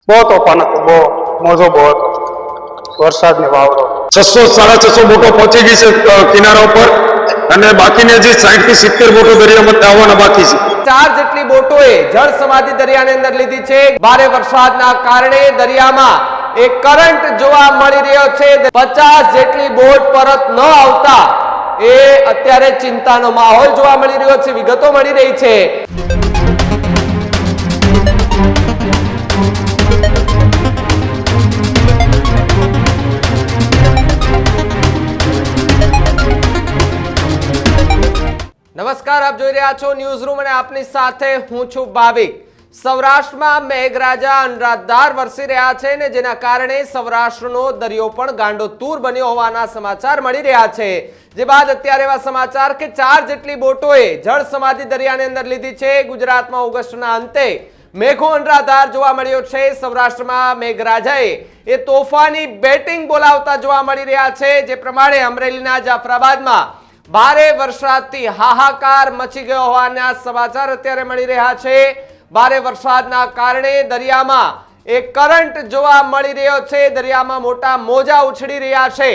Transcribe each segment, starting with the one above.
બહુ તોફાન હતું, બહુ મોજો બહુ હતો, વરસાદની વાવડો 600-650 બોટો પહોંચી ગઈ છે કિનારા ઉપર અને બાકીની હજી 60 થી 70 બોટો દરિયામાં આવવાના બાકી છે. 4 જેટલી બોટોએ જળ સમાધિ દરિયાની અંદર લીધી છે. ભારે વરસાદના કારણે દરિયામાં એક કરંટ જોવા મળી રહ્યો છે. 50 જેટલી બોટ પરત ન આવતા એ અત્યારે ચિંતાનો માહોલ જોવા મળી રહ્યો છે. વિગતો મળી રહી છે. નમસ્કાર, આપ જોઈ રહ્યા છો ન્યૂઝ રૂમ અને આપની સાથે હું છું ભાવિક. સૌરાષ્ટ્રમાં મેઘરાજા અનરાધાર વરસી રહ્યા છે ને જેના કારણે સૌરાષ્ટ્રનો દરિયો પણ ગાંડોતૂર બન્યો હોવાના સમાચાર મળી રહ્યા છે. જે બાદ અત્યારે એવા સમાચાર કે 4 જેટલી બોટોએ જળ સમાધિ દરિયાની અંદર લીધી છે. ગુજરાતમાં ઓગસ્ટના અંતે મેઘો અનરાધાર જોવા મળ્યો છે. સૌરાષ્ટ્રમાં મેઘરાજાએ એ તોફાની બેટિંગ બોલાવતા જોવા મળી રહ્યા છે. જે પ્રમાણે અમરેલીના જાફરાબાદમાં ભારે વરસાદથી હાહાકાર મચી ગયો હોવાના સમાચાર અત્યારે મળી રહ્યા છે. ભારે વરસાદના કારણે દરિયામાં એક કરંટ જોવા મળી રહ્યો છે. દરિયામાં મોટા મોજા ઉછળી રહ્યા છે.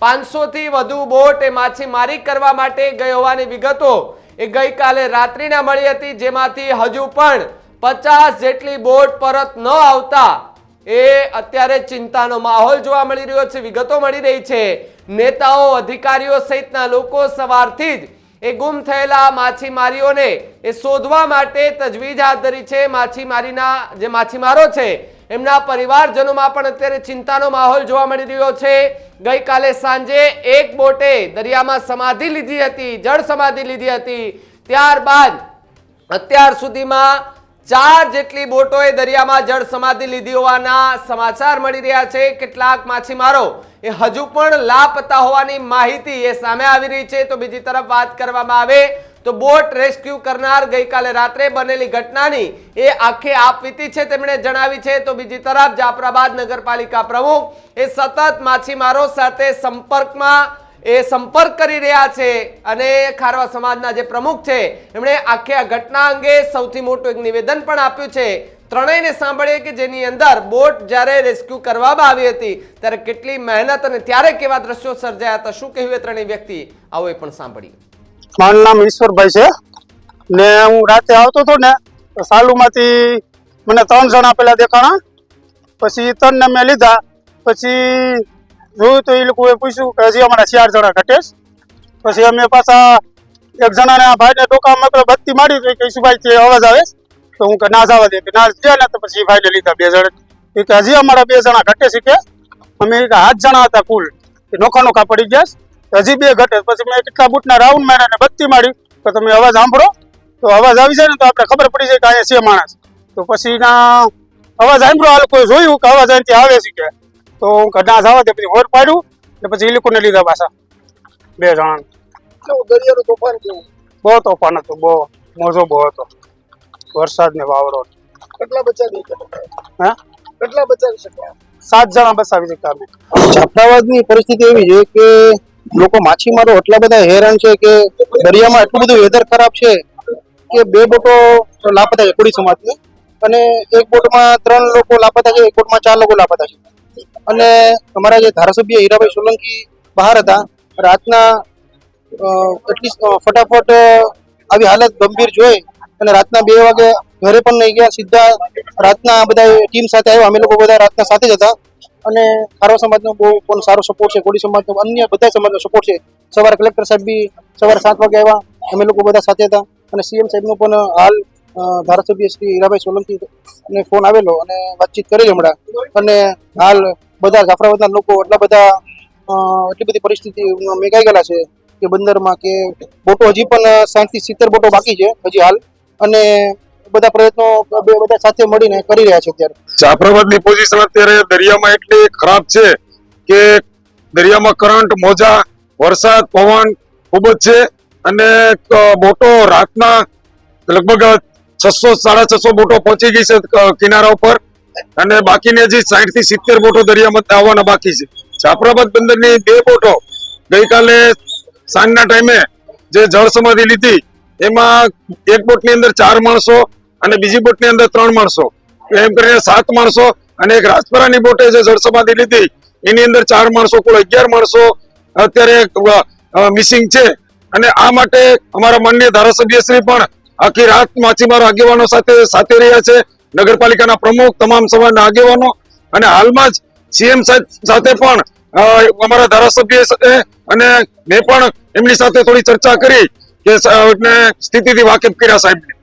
500 થી વધુ બોટ એ માછીમારી કરવા માટે ગઈ હોવાની વિગતો એ ગઈકાલે રાત્રિના મળી હતી. જેમાંથી હજુ પણ 50 જેટલી બોટ પરત ન આવતા એ અત્યારે ચિંતાનો માહોલ જોવા મળી રહ્યો છે. વિગતો મળી રહી છે. નેતાઓ, અધિકારીઓ સહિતના લોકો સવારથી જ એ ગુમ થયેલા માછીમારીઓને એ શોધવા માટે તજવીજ હાથ ધરી છે. માછીમારીના જે માછીમારો છે એમના પરિવારજનોમાં પણ અત્યારે ચિંતાનો માહોલ જોવા મળી રહ્યો છે. ગઈકાલે સાંજે એક બોટે દરિયામાં સમાધિ લીધી હતી, જળ સમાધિ લીધી હતી. ત્યારબાદ અત્યાર સુધીમાં 4 જેટલી બોટોએ દરિયામાં જળ સમાધિ લીધી હોવાના સમાચાર મળી રહ્યા છે. કેટલાક માછીમારો એ હજુ પણ લાપતા હોવાની માહિતી એ સામે આવી રહી છે. તો બીજી તરફ વાત કરવામાં આવે તો બોટ રેસ્ક્યુ કરનાર ગઈકાલે રાત્રે બનેલી ઘટનાની એ આખે આપવીતી છે તેમણે જણાવી છે. તો બીજી તરફ જાફરાબાદ નગરપાલિકા પ્રમુખ એ સતત માછીમારો સાથે સંપર્ક કરી રહ્યા છે અને ખારવા સમાજના જે પ્રમુખ છે એમણે આખે આ ઘટના અંગે સૌથી મોટું એક નિવેદન પણ આપ્યું છે. ત્રણેયને સાંભળીએ કે જેની અંદર બોટ જ્યારે રેસ્ક્યુ કરવામાં આવી હતી ત્યારે કેટલી મહેનત અને ત્યારે કેવા દ્રશ્યો સર્જાયા હતા. શું કહ્યું એ ત્રણેય વ્યક્તિ, આવો એ પણ સાંભળીએ. મારું નામ ઈશ્વરભાઈ છે ને હું રાતે આવતો હતો ને તો સાલુમાંથી મને 3 જણા પેલા દેખાણા. પછી 3 ને મેં લીધા. પછી જોયું તો એ લોકોએ પૂછ્યું કે હજી અમારા 4 જણા ઘટે. પછી અમે પાછા એક જણાને આ ભાઈને ટોકામાં બત્તી મારી તો કે ભાઈ તે અવાજ આવે તો હું કે ના જવા દે કે ના ગયા ને. તો પછી ભાઈને લીધા 2 જણા. એ કે હજી અમારા 2 જણા ઘટે છે કે અમે 8 જણા હતા કુલ. નોખા નોખા પડી ગયા, હજી 2 ઘટે. પછી મેં કેટલા બૂટના રાઉન્ડ માર્યા ને બત્તી મારી તો તમે અવાજ સાંભળો તો અવાજ આવી જાય ને તો આપણે ખબર પડી જાય કે અહીંયા છે માણસ. તો પછી ના અવાજ સાંભળો આ લોકોએ જોયું કે અવાજ અહીંથી આવે છે કે તો હું ના જવા દે. પછી હોર પાડ્યું ને પછી એ લોકોને લીધા પાછા 2 જણા. દરિયાનું તોફાન કેવું? બહુ તોફાન હતું, બહુ મોજો બહુ હતો, વરસાદને વાવડો. કેટલા બચાવી શક્યા? હા, કેટલા બચાવી શક્યા? 7 જણા બચાવી શક્યા અમે. જાફરાબાદની પરિસ્થિતિ એવી છે કે લોકો માછીમારો એટલા બધા હેરાન છે કે દરિયામાં એટલું બધું વેધર ખરાબ છે કે 2 બોટો લાપતા છે કોળી સમાજની અને એક બોટમાં 3 લોકો લાપતા છે, એક બોટમાં 4 લોકો લાપતા છે. અને અમારા જે ધારાસભ્ય હીરાભાઈ સોલંકી બહાર હતા રાતના એટલી ફટાફટ આવી હાલત ગંભીર જોઈ અને રાતના 2 વાગે ઘરે પણ નહીં ગયા, સીધા રાતના બધા ટીમ સાથે આવ્યા. અમે લોકો બધા રાતના સાથે જ હતા અને ખારવા સમાજનો બહુ પણ સારો સપોર્ટ છે, કોળી સમાજનો, અન્ય બધા સમાજનો સપોર્ટ છે. સવારે કલેક્ટર સાહેબ બી સવારે 7 વાગે આવ્યા, અમે લોકો બધા સાથે હતા અને સીએમ સાહેબનો પણ હાલ ધારાસભ્ય શ્રી હીરાભાઈ સોલંકીને ફોન આવેલો અને વાતચીત કરેલી હમણાં. અને હાલ બધા જાફરાબાદના લોકો એટલી બધી પરિસ્થિતિ મેઘાઈ ગયેલા છે કે બંદરમાં કે બોટો હજી પણ 60 થી 70 બોટો બાકી છે હજી હાલ. અને બધા પ્રયત્નો બધા સાથે મળીને કરી રહ્યા છે અત્યારે. જાફરાબાદની પોઝિશન અત્યારે દરિયામાં એટલી ખરાબ છે કે દરિયામાં કરંટ, મોજા, વરસાદ, પવન ખૂબ જ છે અને બોટો રાતના લગભગ 600-650 બોટો પહોંચી ગઈ છે કિનારા ઉપર અને બાકીની હજી 60 થી 70 બોટો દરિયામાં આવવાના બાકી છે. જાફરાબાદ બંદરની 2 બોટો ગઈકાલે સાંજના ટાઈમે જે જળ સમાધિ લીધી એમાં એક બોટની અંદર 4 માણસો અને બીજી બોટની અંદર 3 માણસો, એમ કરીને 7 માણસો અને એક રાજપરાની બોટે જે જળ સમાધિ લીધી એની અંદર 4 માણસો કુલ 11 માણસો અત્યારે મિસિંગ છે. અને આ માટે અમારા માનનીય ધારાસભ્યશ્રી પણ આખી રાત માછીમારો આગેવાનો સાથે રહ્યા છે, નગરપાલિકાના પ્રમુખ, તમામ સમાજના આગેવાનો, અને હાલમાં જ સીએમ સાથે પણ અમારા ધારાસભ્ય અને મેં પણ એમની સાથે થોડી ચર્ચા કરી કે સ્થિતિથી વાકેફ કર્યા સાહેબને.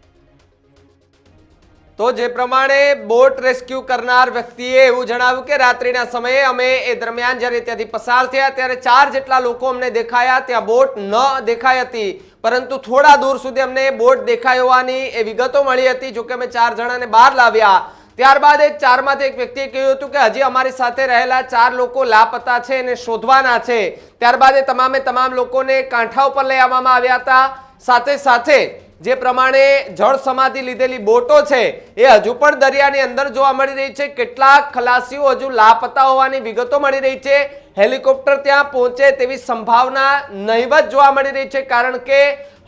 તો જે પ્રમાણે બોટ રેસ્ક્યુ કરનાર વ્યક્તિએ એવું જણાવ્યું કે રાત્રિના સમયે અમે એ દરમિયાન જ્યારે ત્યાંથી પસાર થયા ત્યારે 4 જેટલા લોકો અમને દેખાયા. ત્યાં બોટ ન દેખાઈ હતી, પરંતુ થોડા દૂર સુધી અમને બોટ દેખાઈ હોવાની એ વિગતો મળી હતી. જોકે અમે 4 જણાને બહાર લાવ્યા. ત્યારબાદ એક 4માંથી એક વ્યક્તિએ કહ્યું હતું કે હજી અમારી સાથે રહેલા 4 લોકો લાપતા છે અને શોધવાના છે. ત્યારબાદ એ તમામ લોકોને કાંઠા ઉપર લઈ આવવામાં આવ્યા હતા. સાથે સાથે જે પ્રમાણે જળ સમાધિ લીધેલી બોટો છે એ હજુ પણ દરિયાની અંદર જોવા મળી રહી છે. કેટલાક ખલાસીઓ હજુ લાપતા હોવાની વિગતો મળી રહી છે. હેલિકોપ્ટર ત્યાં પહોંચે તેવી સંભાવના નહીવત જોવા મળી રહી છે, કારણ કે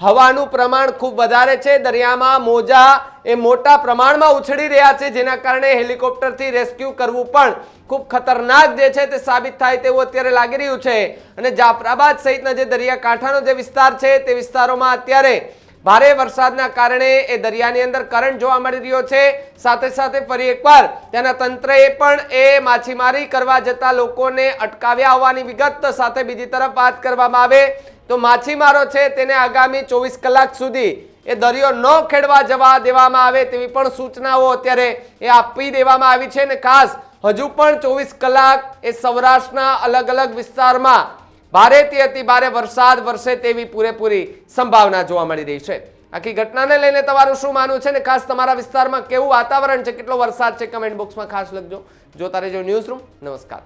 હવાનું પ્રમાણ ખૂબ વધારે છે. દરિયામાં મોજા એ મોટા પ્રમાણમાં ઉછળી રહ્યા છે, જેના કારણે હેલિકોપ્ટરથી રેસ્ક્યુ કરવું પણ ખૂબ ખતરનાક જે છે તે સાબિત થાય તેવું અત્યારે લાગી રહ્યું છે. અને જાફરાબાદ સહિતના જે દરિયાકાંઠાનો જે વિસ્તાર છે તે વિસ્તારોમાં અત્યારે ભારે વરસાદના કારણે એ દરિયાની અંદર કરંટ જોવા મળી રહ્યો છે. સાથે સાથે ફરી એકવાર તેના તંત્રએ પણ એ માછીમારી કરવા જતા લોકોને અટકાવ્યા હોવાની વિગત. સાથે બીજી તરફ વાત કરવામાં આવે તો માછીમારો છે તેને આગામી 24 કલાક સુધી એ દરિયો ન ખેડવા જવા દેવામાં આવે તેવી પણ સૂચનાઓ અત્યારે એ આપી દેવામાં આવી છે. અને ખાસ હજુ પણ 24 કલાક એ સૌરાષ્ટ્રના અલગ અલગ વિસ્તારમાં ભારેથી અતિ ભારે વરસાદ વરસે તેવી પૂરેપૂરી સંભાવના જોવા મળી રહી છે. આખી ઘટનાને લઈને તમારું શું માનવું છે ને ખાસ તમારા વિસ્તારમાં કેવું વાતાવરણ છે, કેટલો વરસાદ છે, કમેન્ટ બોક્સમાં ખાસ લખજો. જોતા રહેજો ન્યૂઝ રૂમ. નમસ્કાર.